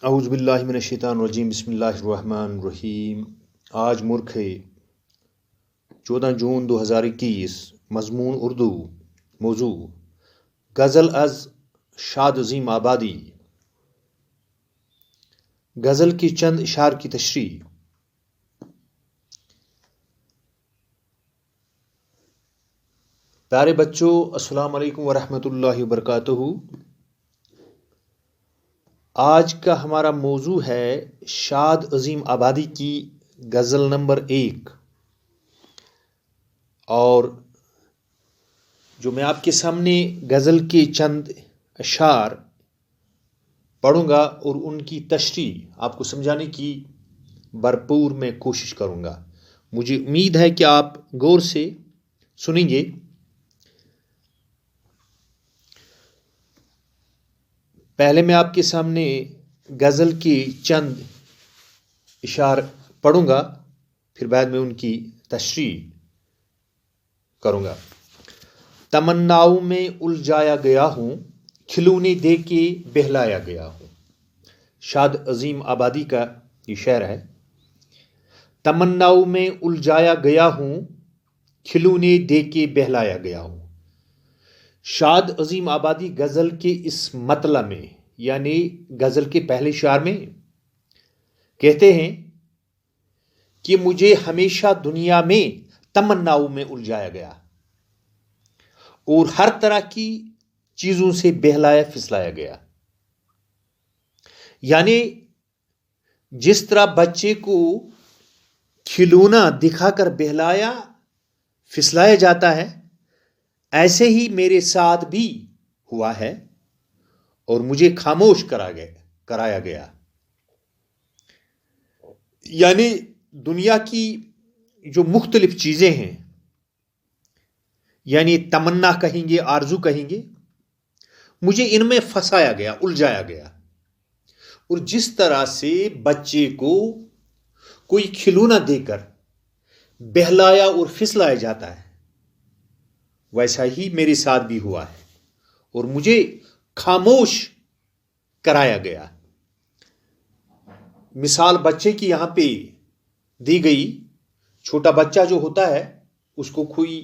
اعوذ باللہ من الشیطان الرجیم، بسم اللہ الرحمن الرحیم۔ آج ملک ہے 14 جون 2021۔ مضمون اردو، موضوع غزل از شاد عظیم آبادی۔ غزل کی چند اشعار کی تشریح۔ پیارے بچوں، السلام علیکم ورحمۃ اللہ وبرکاتہ۔ آج کا ہمارا موضوع ہے شاد عظیم آبادی کی غزل نمبر 1، اور جو میں آپ کے سامنے غزل کے چند اشعار پڑھوں گا اور ان کی تشریح آپ کو سمجھانے کی بھرپور میں کوشش کروں گا۔ مجھے امید ہے کہ آپ غور سے سنیں گے۔ پہلے میں آپ کے سامنے غزل کی چند اشعار پڑھوں گا، پھر بعد میں ان کی تشریح کروں گا۔ تمناؤں میں الجھایا گیا ہوں، کھلونے دے کے بہلایا گیا ہوں۔ شاد عظیم آبادی کا یہ شعر ہے۔ تمناؤں میں الجھایا گیا ہوں، کھلونے دے کے بہلایا گیا ہوں۔ شاد عظیم آبادی غزل کے اس مطلع میں، یعنی غزل کے پہلے شعر میں کہتے ہیں کہ مجھے ہمیشہ دنیا میں تمناؤں میں الجھایا گیا اور ہر طرح کی چیزوں سے بہلایا پھسلایا گیا۔ یعنی جس طرح بچے کو کھلونا دکھا کر بہلایا پھسلایا جاتا ہے، ایسے ہی میرے ساتھ بھی ہوا ہے اور مجھے خاموش کرایا گیا۔ یعنی دنیا کی جو مختلف چیزیں ہیں، یعنی تمنا کہیں گے، آرزو کہیں گے، مجھے ان میں پھنسایا گیا، الجھایا گیا۔ اور جس طرح سے بچے کو کوئی کھلونا دے کر بہلایا اور پھسلایا جاتا ہے، ویسا ہی میرے ساتھ بھی ہوا ہے اور مجھے خاموش کرایا گیا۔ مثال بچے کی یہاں پہ دی گئی۔ چھوٹا بچہ جو ہوتا ہے، اس کو کوئی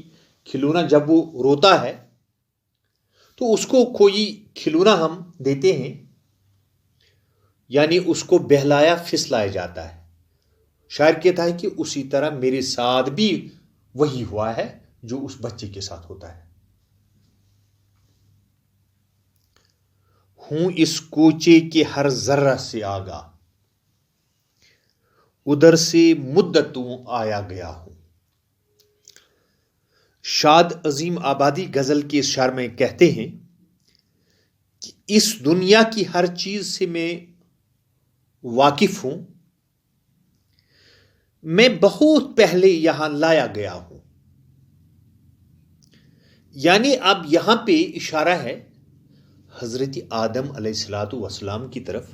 کھلونا، جب وہ روتا ہے تو اس کو کوئی کھلونا ہم دیتے ہیں، یعنی اس کو بہلایا پھسلایا جاتا ہے۔ شاعر کہتا ہے کہ اسی طرح میرے ساتھ بھی وہی ہوا ہے جو اس بچے کے ساتھ ہوتا ہے۔ ہوں اس کوچے کے ہر ذرہ سے آگاہ، ادھر سے مدتوں آیا گیا ہوں۔ شاد عظیم آبادی غزل کے اس شعر میں کہتے ہیں کہ اس دنیا کی ہر چیز سے میں واقف ہوں، میں بہت پہلے یہاں لایا گیا ہوں۔ یعنی اب یہاں پہ اشارہ ہے حضرت آدم علیہ السلام کی طرف۔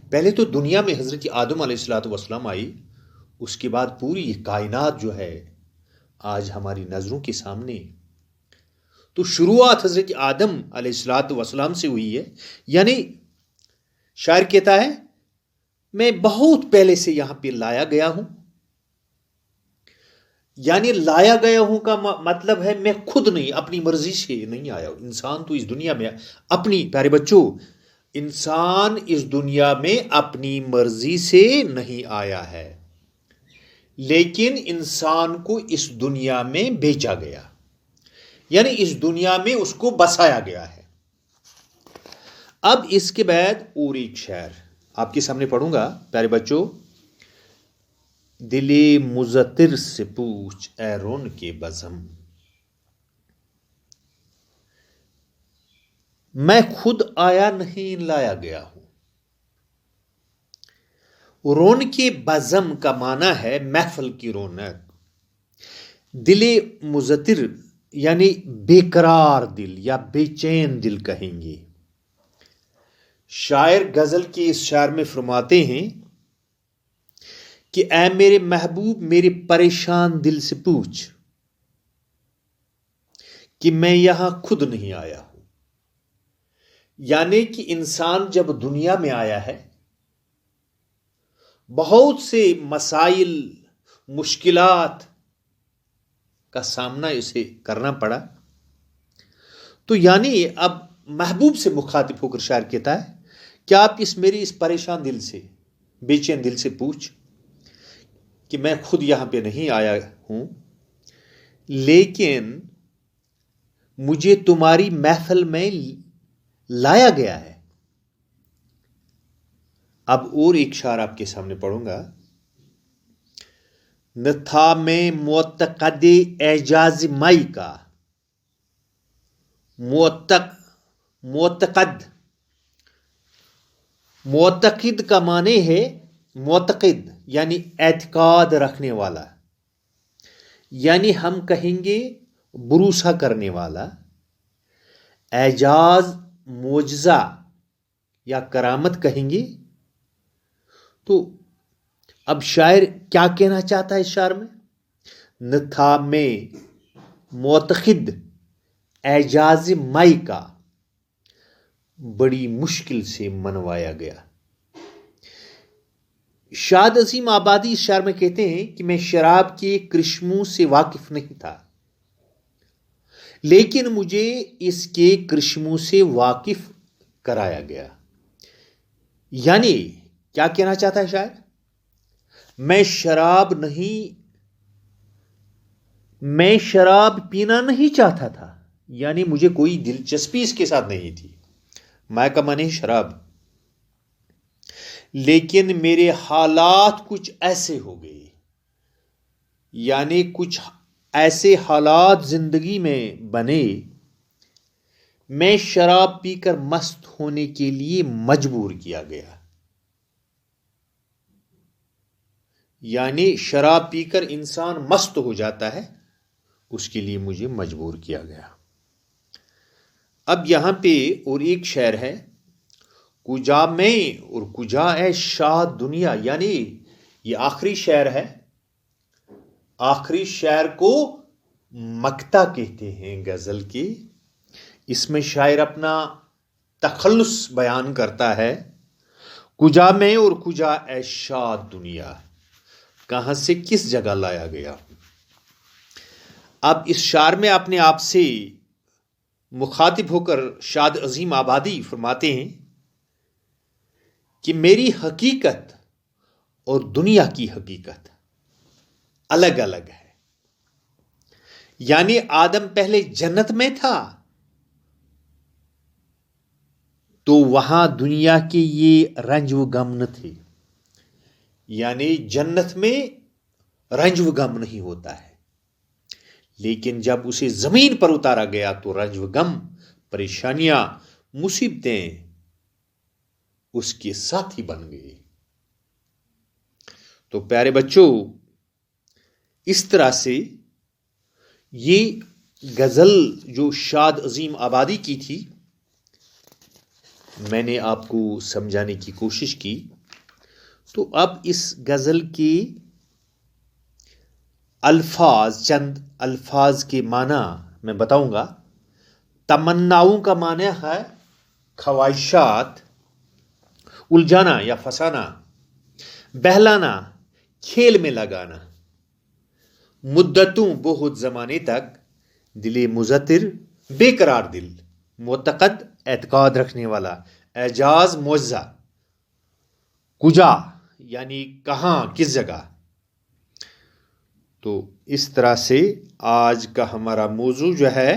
پہلے تو دنیا میں حضرت آدم علیہ السلام آئی، اس کے بعد پوری یہ کائنات جو ہے آج ہماری نظروں کے سامنے، تو شروعات حضرت آدم علیہ السلام سے ہوئی ہے۔ یعنی شاعر کہتا ہے میں بہت پہلے سے یہاں پہ لایا گیا ہوں۔ یعنی لایا گیا ہوں کا مطلب ہے میں خود نہیں، اپنی مرضی سے نہیں آیا ہوں۔ انسان تو اس دنیا میں پیارے بچوں، انسان اس دنیا میں اپنی مرضی سے نہیں آیا ہے، لیکن انسان کو اس دنیا میں بھیجا گیا، یعنی اس دنیا میں اس کو بسایا گیا ہے۔ اب اس کے بعد اور ایک شعر آپ کے سامنے پڑھوں گا پیارے بچوں۔ دل مضطر سے پوچھ اے رون کے بزم، میں خود آیا نہیں لایا گیا ہوں۔ رون کے بزم کا معنی ہے محفل کی رونق۔ دل مضطر یعنی بے قرار دل یا بے چین دل کہیں گے۔ شاعر غزل کے اس شعر میں فرماتے ہیں کہ اے میرے محبوب، میرے پریشان دل سے پوچھ کہ میں یہاں خود نہیں آیا ہوں۔ یعنی کہ انسان جب دنیا میں آیا ہے بہت سے مسائل مشکلات کا سامنا اسے کرنا پڑا. تو یعنی اب محبوب سے مخاطب ہو کر شاعر کہتا ہے کہ آپ میری اس پریشان دل سے، بے چین دل سے پوچھ کہ میں خود یہاں پہ نہیں آیا ہوں، لیکن مجھے تمہاری محفل میں لایا گیا ہے. اب اور ایک شعر آپ کے سامنے پڑھوں گا. نہ تھا میں معتقد اعجاز مائی کا، معتقد کا معنی ہے معتقد یعنی اعتقاد رکھنے والا، یعنی ہم کہیں گے بھروسہ کرنے والا. اعجاز معجزہ یا کرامت کہیں گے. تو اب شاعر کیا کہنا چاہتا ہے اس شعر میں؟ نہ تھا میں معتقد اعجاز مائی کا، بڑی مشکل سے منوایا گیا. شاد عظیم آبادی اس شعر میں کہتے ہیں کہ میں شراب کے کرشموں سے واقف نہیں تھا، لیکن مجھے اس کے کرشموں سے واقف کرایا گیا. یعنی کیا کہنا چاہتا ہے شاعر؟ میں شراب پینا نہیں چاہتا تھا، یعنی مجھے کوئی دلچسپی اس کے ساتھ نہیں تھی. ماء کا معنی شراب. لیکن میرے حالات کچھ ایسے ہو گئے، یعنی کچھ ایسے حالات زندگی میں بنے، میں شراب پی کر مست ہونے کے لیے مجبور کیا گیا. یعنی شراب پی کر انسان مست ہو جاتا ہے، اس کے لیے مجھے مجبور کیا گیا. اب یہاں پہ اور ایک شعر ہے، کجا میں اور کجا اے شاہ دنیا، یعنی یہ آخری شعر ہے. آخری شعر کو مقطع کہتے ہیں غزل کے. اس میں شاعر اپنا تخلص بیان کرتا ہے. کجا میں اور کجا اے شاہ دنیا، کہاں سے کس جگہ لایا گیا. اب اس شعر میں اپنے آپ سے مخاطب ہو کر شاد عظیم آبادی فرماتے ہیں کہ میری حقیقت اور دنیا کی حقیقت الگ الگ ہے. یعنی آدم پہلے جنت میں تھا تو وہاں دنیا کے یہ رنج و غم نہ تھے. یعنی جنت میں رنج و غم نہیں ہوتا ہے، لیکن جب اسے زمین پر اتارا گیا تو رنج و غم، پریشانیاں، مصیبتیں اس کے ساتھی بن گئی. تو پیارے بچوں، اس طرح سے یہ غزل جو شاد عظیم آبادی کی تھی، میں نے آپ کو سمجھانے کی کوشش کی. تو اب اس غزل کے چند الفاظ کے معنی میں بتاؤں گا. تمناؤں کا معنی ہے خواہشات، الجھانا یا پھنسانا، بہلانا، کھیل میں لگانا. مدتوں بہت زمانے تک، دل مضطر بے قرار دل، معتقد اعتقاد رکھنے والا، اعجاز معجزہ، کجا یعنی کہاں، کس جگہ. تو اس طرح سے آج کا ہمارا موضوع جو ہے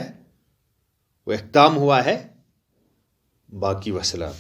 وہ اختتام ہوا ہے. باقی وسلام.